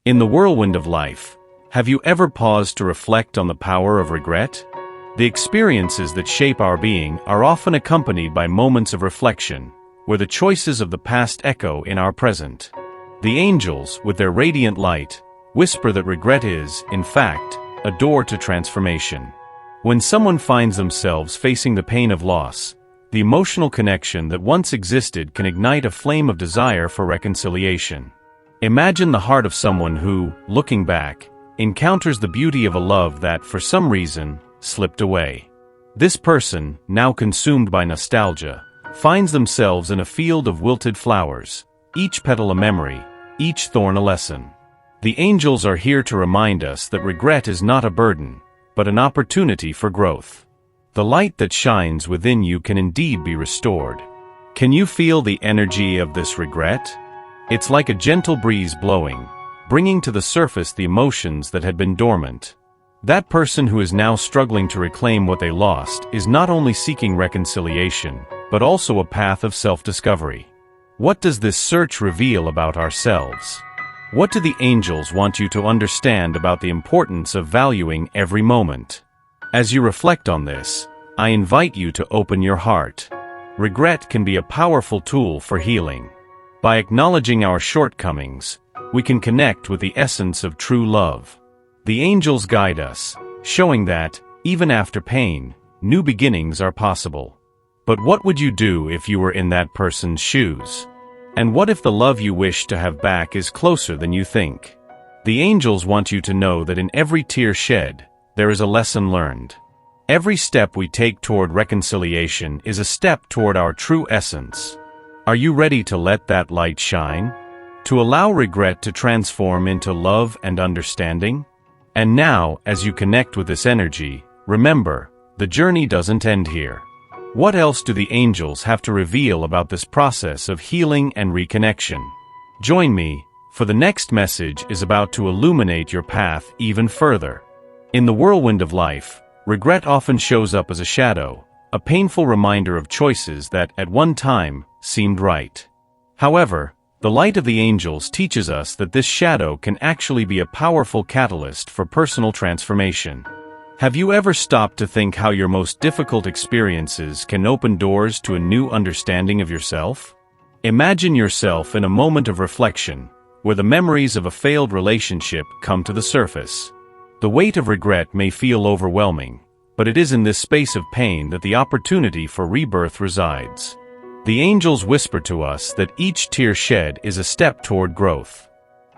In the whirlwind of life, have you ever paused to reflect on the power of regret? The experiences that shape our being are often accompanied by moments of reflection, where the choices of the past echo in our present. The angels, with their radiant light, whisper that regret is, in fact, a door to transformation. When someone finds themselves facing the pain of loss, the emotional connection that once existed can ignite a flame of desire for reconciliation. Imagine the heart of someone who, looking back, encounters the beauty of a love that, for some reason, slipped away. This person, now consumed by nostalgia, finds themselves in a field of wilted flowers, each petal a memory, each thorn a lesson. The angels are here to remind us that regret is not a burden, but an opportunity for growth. The light that shines within you can indeed be restored. Can you feel the energy of this regret? It's like a gentle breeze blowing, bringing to the surface the emotions that had been dormant. That person who is now struggling to reclaim what they lost is not only seeking reconciliation, but also a path of self-discovery. What does this search reveal about ourselves? What do the angels want you to understand about the importance of valuing every moment? As you reflect on this, I invite you to open your heart. Regret can be a powerful tool for healing. By acknowledging our shortcomings, we can connect with the essence of true love. The angels guide us, showing that, even after pain, new beginnings are possible. But what would you do if you were in that person's shoes? And what if the love you wish to have back is closer than you think? The angels want you to know that in every tear shed, there is a lesson learned. Every step we take toward reconciliation is a step toward our true essence. Are you ready to let that light shine? To allow regret to transform into love and understanding? And now, as you connect with this energy, remember, the journey doesn't end here. What else do the angels have to reveal about this process of healing and reconnection? Join me, for the next message is about to illuminate your path even further. In the whirlwind of life, regret often shows up as a shadow, a painful reminder of choices that, at one time, seemed right. However, the light of the angels teaches us that this shadow can actually be a powerful catalyst for personal transformation. Have you ever stopped to think how your most difficult experiences can open doors to a new understanding of yourself? Imagine yourself in a moment of reflection, where the memories of a failed relationship come to the surface. The weight of regret may feel overwhelming, but it is in this space of pain that the opportunity for rebirth resides. The angels whisper to us that each tear shed is a step toward growth.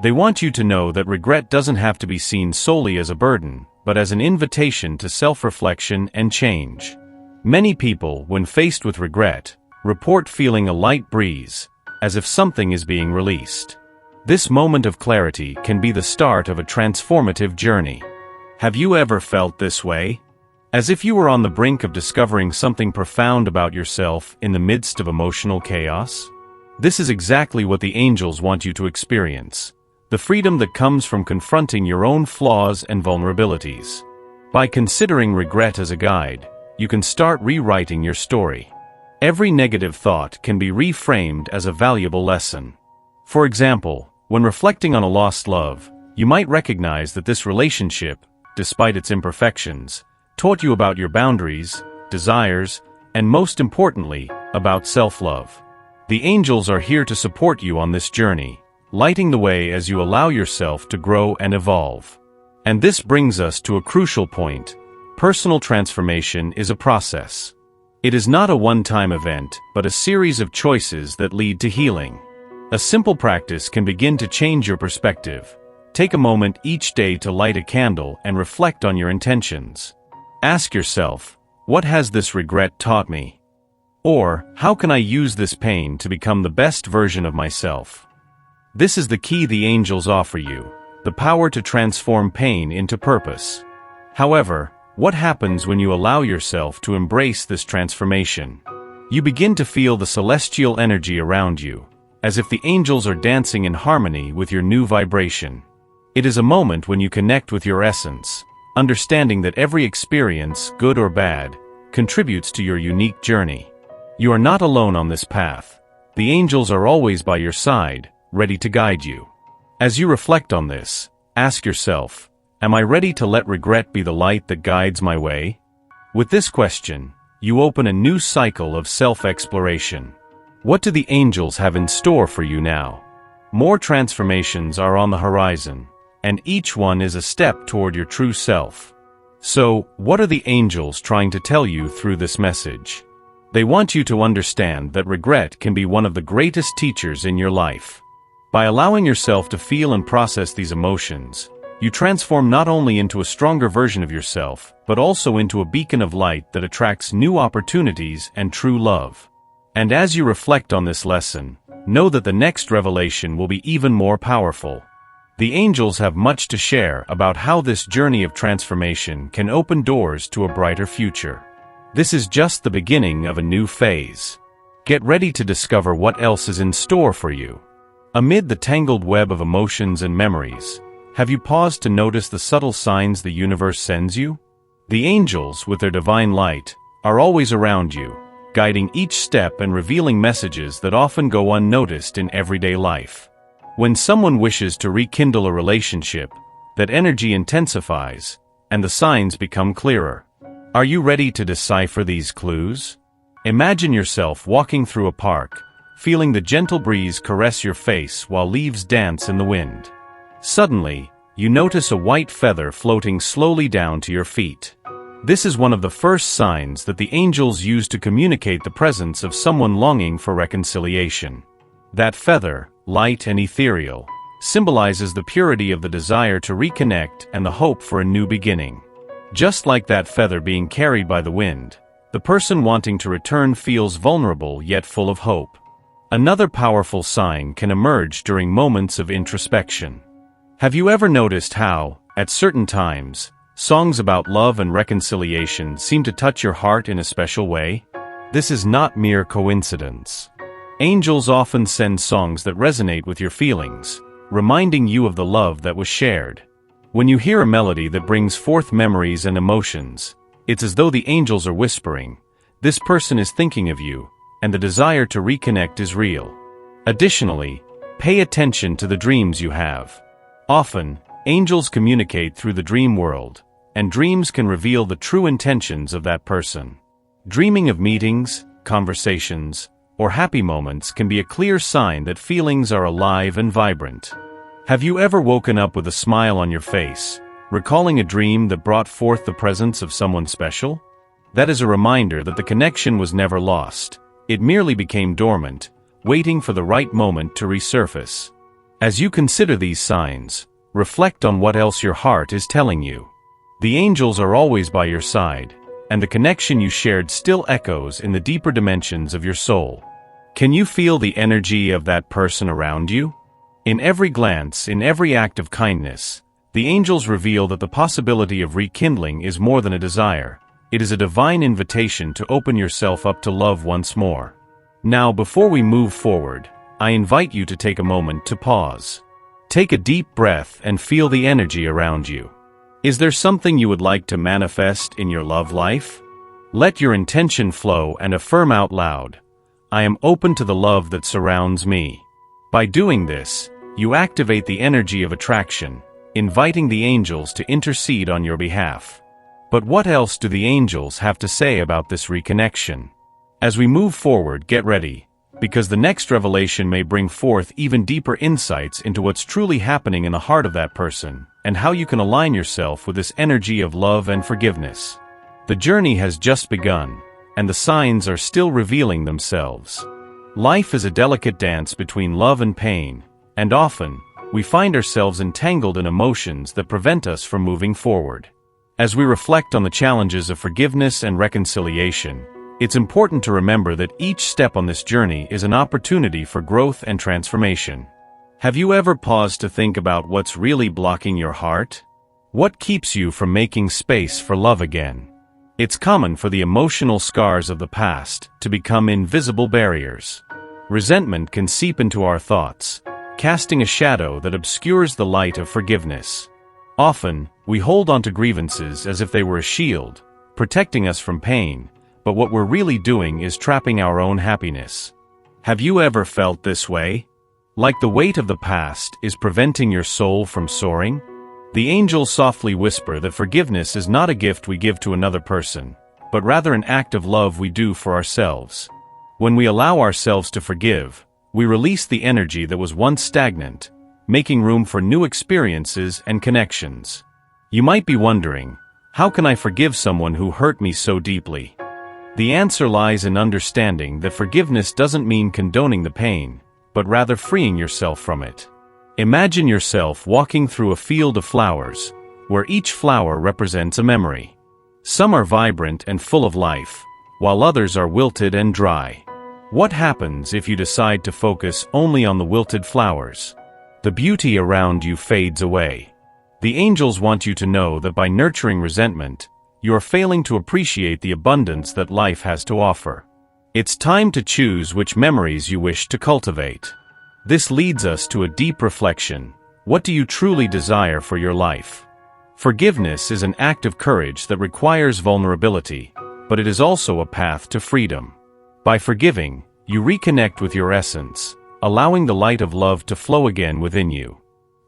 They want you to know that regret doesn't have to be seen solely as a burden, but as an invitation to self-reflection and change. Many people, when faced with regret, report feeling a light breeze, as if something is being released. This moment of clarity can be the start of a transformative journey. Have you ever felt this way? As if you were on the brink of discovering something profound about yourself in the midst of emotional chaos? This is exactly what the angels want you to experience. The freedom that comes from confronting your own flaws and vulnerabilities. By considering regret as a guide, you can start rewriting your story. Every negative thought can be reframed as a valuable lesson. For example, when reflecting on a lost love, you might recognize that this relationship, despite its imperfections, taught you about your boundaries, desires, and most importantly, about self-love. The angels are here to support you on this journey, lighting the way as you allow yourself to grow and evolve. And this brings us to a crucial point. Personal transformation is a process. It is not a one-time event, but a series of choices that lead to healing. A simple practice can begin to change your perspective. Take a moment each day to light a candle and reflect on your intentions. Ask yourself, what has this regret taught me? Or, how can I use this pain to become the best version of myself? This is the key the angels offer you, the power to transform pain into purpose. However, what happens when you allow yourself to embrace this transformation? You begin to feel the celestial energy around you, as if the angels are dancing in harmony with your new vibration. It is a moment when you connect with your essence, understanding that every experience, good or bad, contributes to your unique journey. You are not alone on this path. The angels are always by your side, ready to guide you. As you reflect on this, ask yourself, am I ready to let regret be the light that guides my way? With this question, you open a new cycle of self-exploration. What do the angels have in store for you now? More transformations are on the horizon, and each one is a step toward your true self. So, what are the angels trying to tell you through this message? They want you to understand that regret can be one of the greatest teachers in your life. By allowing yourself to feel and process these emotions, you transform not only into a stronger version of yourself, but also into a beacon of light that attracts new opportunities and true love. And as you reflect on this lesson, know that the next revelation will be even more powerful. The angels have much to share about how this journey of transformation can open doors to a brighter future. This is just the beginning of a new phase. Get ready to discover what else is in store for you. Amid the tangled web of emotions and memories, have you paused to notice the subtle signs the universe sends you? The angels, with their divine light, are always around you, guiding each step and revealing messages that often go unnoticed in everyday life. When someone wishes to rekindle a relationship, that energy intensifies, and the signs become clearer. Are you ready to decipher these clues? Imagine yourself walking through a park, feeling the gentle breeze caress your face while leaves dance in the wind. Suddenly, you notice a white feather floating slowly down to your feet. This is one of the first signs that the angels use to communicate the presence of someone longing for reconciliation. That feather, light and ethereal, symbolizes the purity of the desire to reconnect and the hope for a new beginning. Just like that feather being carried by the wind, the person wanting to return feels vulnerable yet full of hope. Another powerful sign can emerge during moments of introspection. Have you ever noticed how, at certain times, songs about love and reconciliation seem to touch your heart in a special way? This is not mere coincidence. Angels often send songs that resonate with your feelings, reminding you of the love that was shared. When you hear a melody that brings forth memories and emotions, it's as though the angels are whispering, "This person is thinking of you," and the desire to reconnect is real. Additionally, pay attention to the dreams you have. Often, angels communicate through the dream world, and dreams can reveal the true intentions of that person. Dreaming of meetings, conversations, or happy moments can be a clear sign that feelings are alive and vibrant. Have you ever woken up with a smile on your face, recalling a dream that brought forth the presence of someone special? That is a reminder that the connection was never lost. It merely became dormant, waiting for the right moment to resurface. As you consider these signs, reflect on what else your heart is telling you. The angels are always by your side, and the connection you shared still echoes in the deeper dimensions of your soul. Can you feel the energy of that person around you? In every glance, in every act of kindness, the angels reveal that the possibility of rekindling is more than a desire. It is a divine invitation to open yourself up to love once more. Now, before we move forward, I invite you to take a moment to pause. Take a deep breath and feel the energy around you. Is there something you would like to manifest in your love life? Let your intention flow and affirm out loud, "I am open to the love that surrounds me." By doing this, you activate the energy of attraction, inviting the angels to intercede on your behalf. But what else do the angels have to say about this reconnection? As we move forward, get ready, because the next revelation may bring forth even deeper insights into what's truly happening in the heart of that person, and how you can align yourself with this energy of love and forgiveness. The journey has just begun, and the signs are still revealing themselves. Life is a delicate dance between love and pain, and often, we find ourselves entangled in emotions that prevent us from moving forward. As we reflect on the challenges of forgiveness and reconciliation, it's important to remember that each step on this journey is an opportunity for growth and transformation. Have you ever paused to think about what's really blocking your heart? What keeps you from making space for love again? It's common for the emotional scars of the past to become invisible barriers. Resentment can seep into our thoughts, casting a shadow that obscures the light of forgiveness. Often, we hold on to grievances as if they were a shield, protecting us from pain, but what we're really doing is trapping our own happiness. Have you ever felt this way? Like the weight of the past is preventing your soul from soaring? The angels softly whisper that forgiveness is not a gift we give to another person, but rather an act of love we do for ourselves. When we allow ourselves to forgive, we release the energy that was once stagnant, making room for new experiences and connections. You might be wondering, how can I forgive someone who hurt me so deeply? The answer lies in understanding that forgiveness doesn't mean condoning the pain, but rather freeing yourself from it. Imagine yourself walking through a field of flowers, where each flower represents a memory. Some are vibrant and full of life, while others are wilted and dry. What happens if you decide to focus only on the wilted flowers? The beauty around you fades away. The angels want you to know that by nurturing resentment, you are failing to appreciate the abundance that life has to offer. It's time to choose which memories you wish to cultivate. This leads us to a deep reflection. What do you truly desire for your life? Forgiveness is an act of courage that requires vulnerability, but it is also a path to freedom. By forgiving, you reconnect with your essence, allowing the light of love to flow again within you.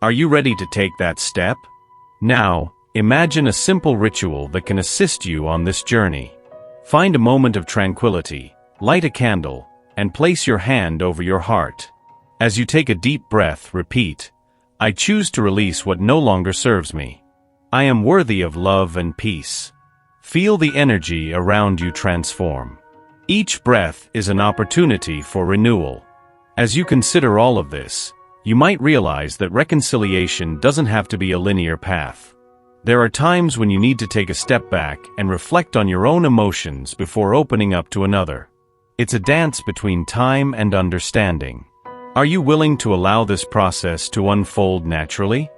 Are you ready to take that step? Now, imagine a simple ritual that can assist you on this journey. Find a moment of tranquility, light a candle, and place your hand over your heart. As you take a deep breath, repeat, I choose to release what no longer serves me. I am worthy of love and peace. Feel the energy around you transform. Each breath is an opportunity for renewal. As you consider all of this, you might realize that reconciliation doesn't have to be a linear path. There are times when you need to take a step back and reflect on your own emotions before opening up to another. It's a dance between time and understanding. Are you willing to allow this process to unfold naturally?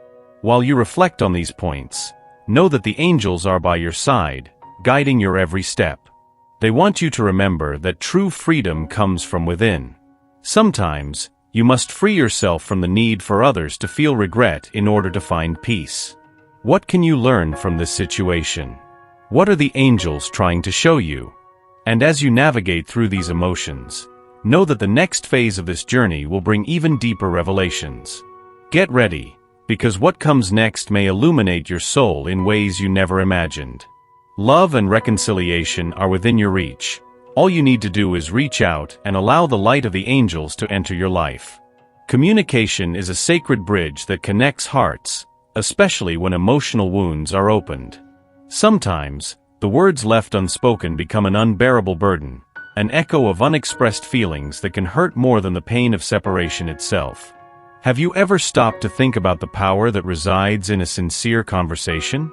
While you reflect on these points, know that the angels are by your side, guiding your every step. They want you to remember that true freedom comes from within. Sometimes, you must free yourself from the need for others to feel regret in order to find peace. What can you learn from this situation? What are the angels trying to show you? And as you navigate through these emotions, know that the next phase of this journey will bring even deeper revelations. Get ready, because what comes next may illuminate your soul in ways you never imagined. Love and reconciliation are within your reach. All you need to do is reach out and allow the light of the angels to enter your life. Communication is a sacred bridge that connects hearts, especially when emotional wounds are opened. Sometimes, the words left unspoken become an unbearable burden, an echo of unexpressed feelings that can hurt more than the pain of separation itself. Have you ever stopped to think about the power that resides in a sincere conversation?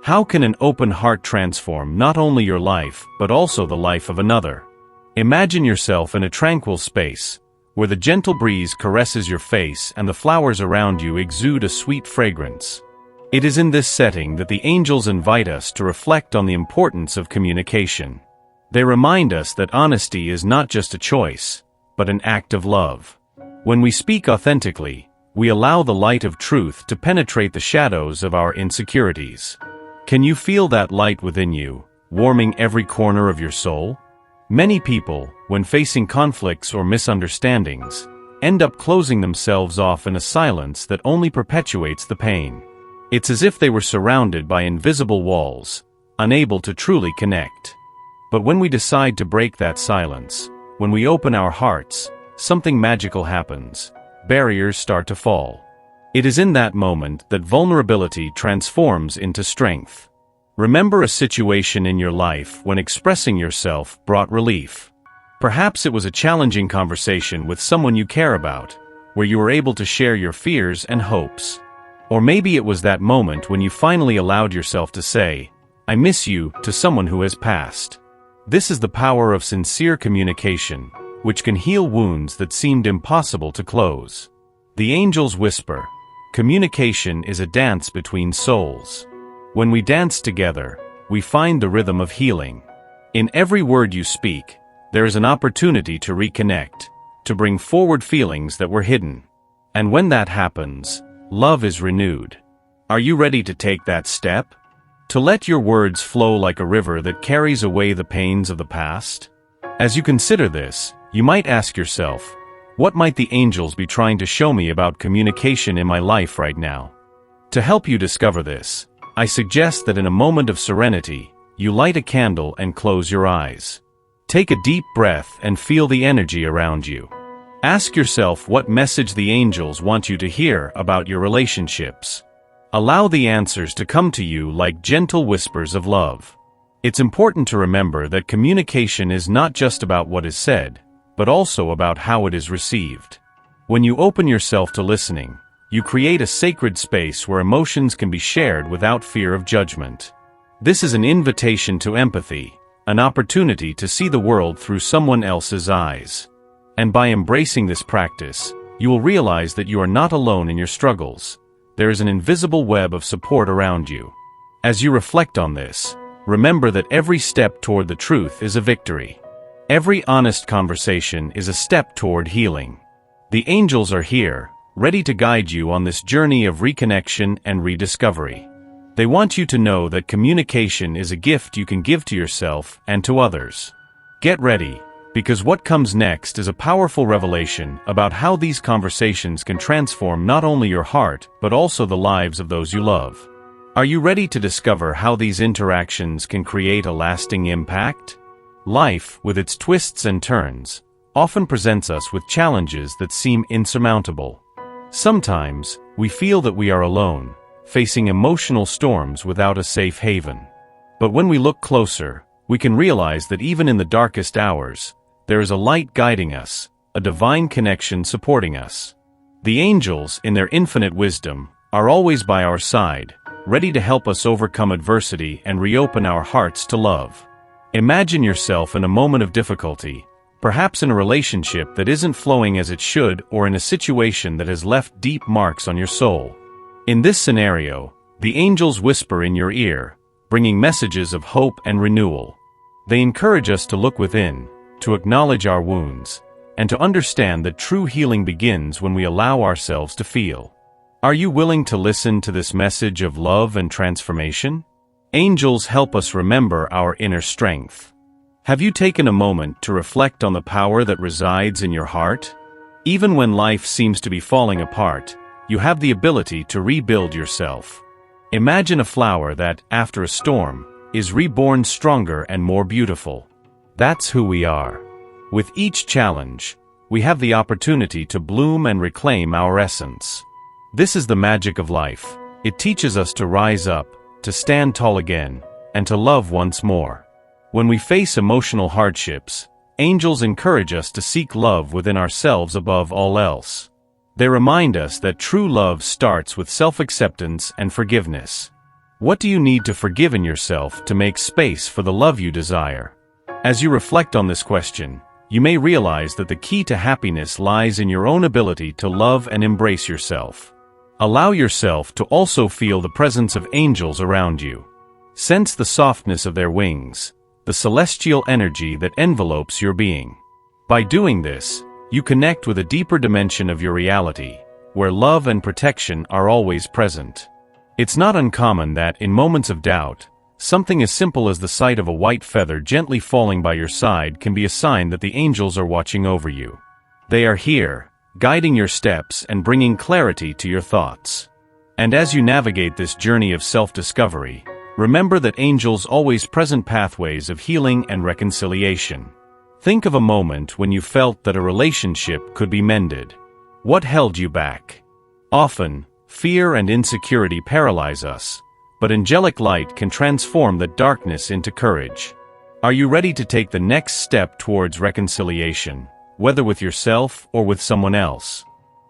How can an open heart transform not only your life, but also the life of another? Imagine yourself in a tranquil space, where the gentle breeze caresses your face and the flowers around you exude a sweet fragrance. It is in this setting that the angels invite us to reflect on the importance of communication. They remind us that honesty is not just a choice, but an act of love. When we speak authentically, we allow the light of truth to penetrate the shadows of our insecurities. Can you feel that light within you, warming every corner of your soul? Many people, when facing conflicts or misunderstandings, end up closing themselves off in a silence that only perpetuates the pain. It's as if they were surrounded by invisible walls, unable to truly connect. But when we decide to break that silence, when we open our hearts, something magical happens. Barriers start to fall. It is in that moment that vulnerability transforms into strength. Remember a situation in your life when expressing yourself brought relief. Perhaps it was a challenging conversation with someone you care about, where you were able to share your fears and hopes. Or maybe it was that moment when you finally allowed yourself to say, "I miss you," to someone who has passed. This is the power of sincere communication, which can heal wounds that seemed impossible to close. The angels whisper, communication is a dance between souls. When we dance together, we find the rhythm of healing. In every word you speak, there is an opportunity to reconnect, to bring forward feelings that were hidden. And when that happens, love is renewed. Are you ready to take that step? To let your words flow like a river that carries away the pains of the past? As you consider this, you might ask yourself, What might the angels be trying to show me about communication in my life right now? To help you discover this, I suggest that in a moment of serenity, you light a candle and close your eyes. Take a deep breath and feel the energy around you. Ask yourself what message the angels want you to hear about your relationships. Allow the answers to come to you like gentle whispers of love. It's important to remember that communication is not just about what is said, but also about how it is received. When you open yourself to listening, you create a sacred space where emotions can be shared without fear of judgment. This is an invitation to empathy, an opportunity to see the world through someone else's eyes. And by embracing this practice, you will realize that you are not alone in your struggles. There is an invisible web of support around you. As you reflect on this, remember that every step toward the truth is a victory. Every honest conversation is a step toward healing. The angels are here, ready to guide you on this journey of reconnection and rediscovery. They want you to know that communication is a gift you can give to yourself and to others. Get ready, because what comes next is a powerful revelation about how these conversations can transform not only your heart but also the lives of those you love. Are you ready to discover how these interactions can create a lasting impact? Life, with its twists and turns, often presents us with challenges that seem insurmountable. Sometimes, we feel that we are alone, facing emotional storms without a safe haven. But when we look closer, we can realize that even in the darkest hours, there is a light guiding us, a divine connection supporting us. The angels, in their infinite wisdom, are always by our side, ready to help us overcome adversity and reopen our hearts to love. Imagine yourself in a moment of difficulty, perhaps in a relationship that isn't flowing as it should or in a situation that has left deep marks on your soul. In this scenario, the angels whisper in your ear, bringing messages of hope and renewal. They encourage us to look within, to acknowledge our wounds, and to understand that true healing begins when we allow ourselves to feel. Are you willing to listen to this message of love and transformation? Angels help us remember our inner strength. Have you taken a moment to reflect on the power that resides in your heart? Even when life seems to be falling apart, you have the ability to rebuild yourself. Imagine a flower that, after a storm, is reborn stronger and more beautiful. That's who we are. With each challenge, we have the opportunity to bloom and reclaim our essence. This is the magic of life. It teaches us to rise up, to stand tall again, and to love once more. When we face emotional hardships, angels encourage us to seek love within ourselves above all else. They remind us that true love starts with self-acceptance and forgiveness. What do you need to forgive in yourself to make space for the love you desire? As you reflect on this question, you may realize that the key to happiness lies in your own ability to love and embrace yourself. Allow yourself to also feel the presence of angels around you. Sense the softness of their wings, the celestial energy that envelopes your being. By doing this, you connect with a deeper dimension of your reality, where love and protection are always present. It's not uncommon that, in moments of doubt, something as simple as the sight of a white feather gently falling by your side can be a sign that the angels are watching over you. They are here, guiding your steps and bringing clarity to your thoughts. And as you navigate this journey of self-discovery, remember that angels always present pathways of healing and reconciliation. Think of a moment when you felt that a relationship could be mended. What held you back? Often, fear and insecurity paralyze us, but angelic light can transform the darkness into courage. Are you ready to take the next step towards reconciliation, whether with yourself or with someone else?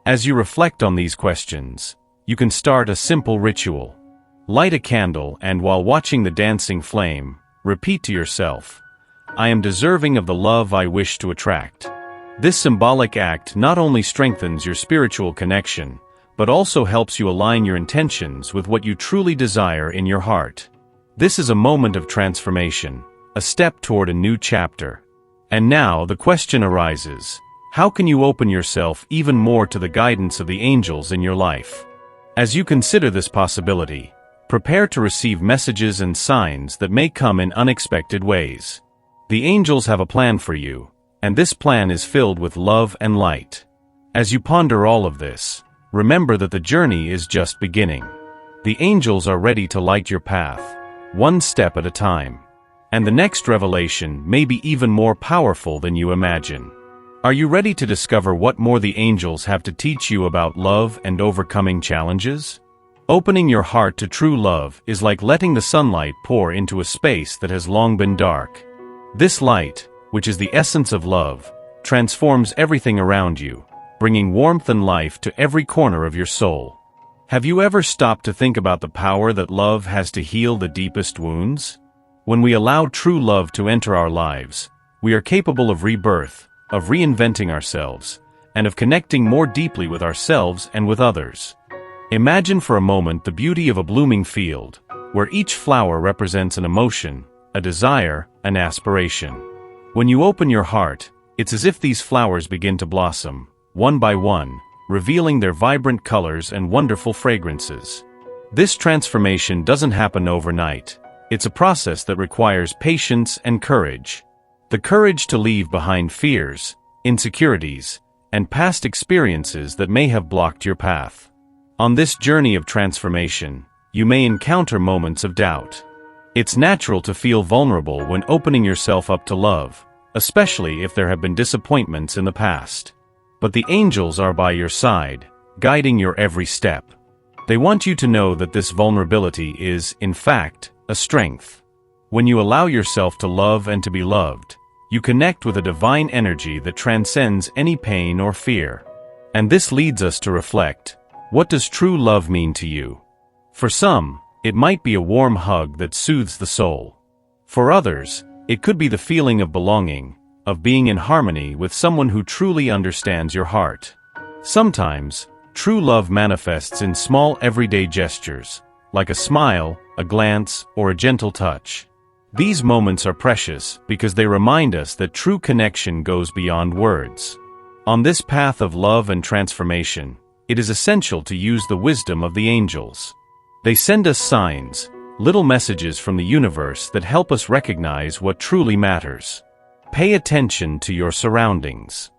As you reflect on these questions, you can start a simple ritual. Light a candle and, while watching the dancing flame, repeat to yourself, "I am deserving of the love I wish to attract." This symbolic act not only strengthens your spiritual connection, but also helps you align your intentions with what you truly desire in your heart. This is a moment of transformation, a step toward a new chapter. And now the question arises, how can you open yourself even more to the guidance of the angels in your life? As you consider this possibility, prepare to receive messages and signs that may come in unexpected ways. The angels have a plan for you, and this plan is filled with love and light. As you ponder all of this, remember that the journey is just beginning. The angels are ready to light your path, one step at a time. And the next revelation may be even more powerful than you imagine. Are you ready to discover what more the angels have to teach you about love and overcoming challenges? Opening your heart to true love is like letting the sunlight pour into a space that has long been dark. This light, which is the essence of love, transforms everything around you, bringing warmth and life to every corner of your soul. Have you ever stopped to think about the power that love has to heal the deepest wounds? When we allow true love to enter our lives, we are capable of rebirth, of reinventing ourselves, and of connecting more deeply with ourselves and with others. Imagine for a moment the beauty of a blooming field, where each flower represents an emotion, a desire, an aspiration. When you open your heart, it's as if these flowers begin to blossom, one by one, revealing their vibrant colors and wonderful fragrances. This transformation doesn't happen overnight. It's a process that requires patience and courage. The courage to leave behind fears, insecurities, and past experiences that may have blocked your path. On this journey of transformation, you may encounter moments of doubt. It's natural to feel vulnerable when opening yourself up to love, especially if there have been disappointments in the past. But the angels are by your side, guiding your every step. They want you to know that this vulnerability is, in fact, a strength. When you allow yourself to love and to be loved, you connect with a divine energy that transcends any pain or fear. And this leads us to reflect, what does true love mean to you? For some, it might be a warm hug that soothes the soul. For others, it could be the feeling of belonging, of being in harmony with someone who truly understands your heart. Sometimes, true love manifests in small everyday gestures, like a smile, a glance, or a gentle touch. These moments are precious because they remind us that true connection goes beyond words. On this path of love and transformation, it is essential to use the wisdom of the angels. They send us signs, little messages from the universe that help us recognize what truly matters. Pay attention to your surroundings.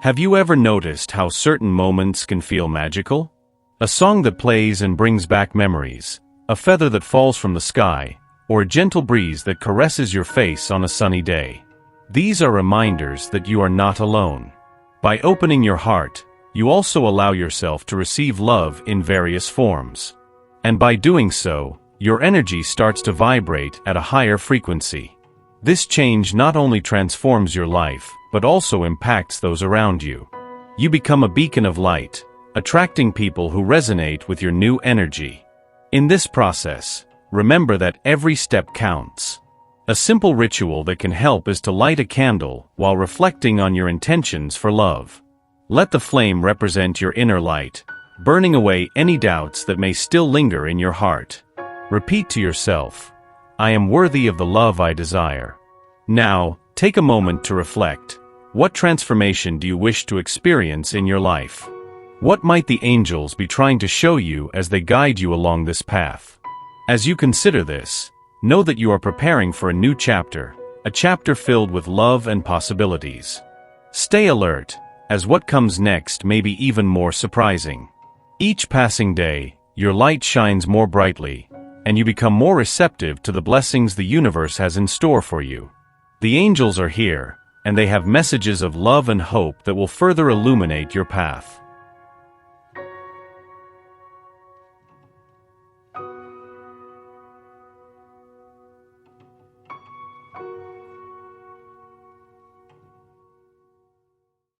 Have you ever noticed how certain moments can feel magical? A song that plays and brings back memories, a feather that falls from the sky, or a gentle breeze that caresses your face on a sunny day. These are reminders that you are not alone. By opening your heart, you also allow yourself to receive love in various forms. And by doing so, your energy starts to vibrate at a higher frequency. This change not only transforms your life, but also impacts those around you. You become a beacon of light, attracting people who resonate with your new energy. In this process, remember that every step counts. A simple ritual that can help is to light a candle while reflecting on your intentions for love. Let the flame represent your inner light, burning away any doubts that may still linger in your heart. Repeat to yourself, I am worthy of the love I desire. Now, take a moment to reflect. What transformation do you wish to experience in your life? What might the angels be trying to show you as they guide you along this path? As you consider this, know that you are preparing for a new chapter, a chapter filled with love and possibilities. Stay alert, as what comes next may be even more surprising. Each passing day, your light shines more brightly, and you become more receptive to the blessings the universe has in store for you. The angels are here, and they have messages of love and hope that will further illuminate your path.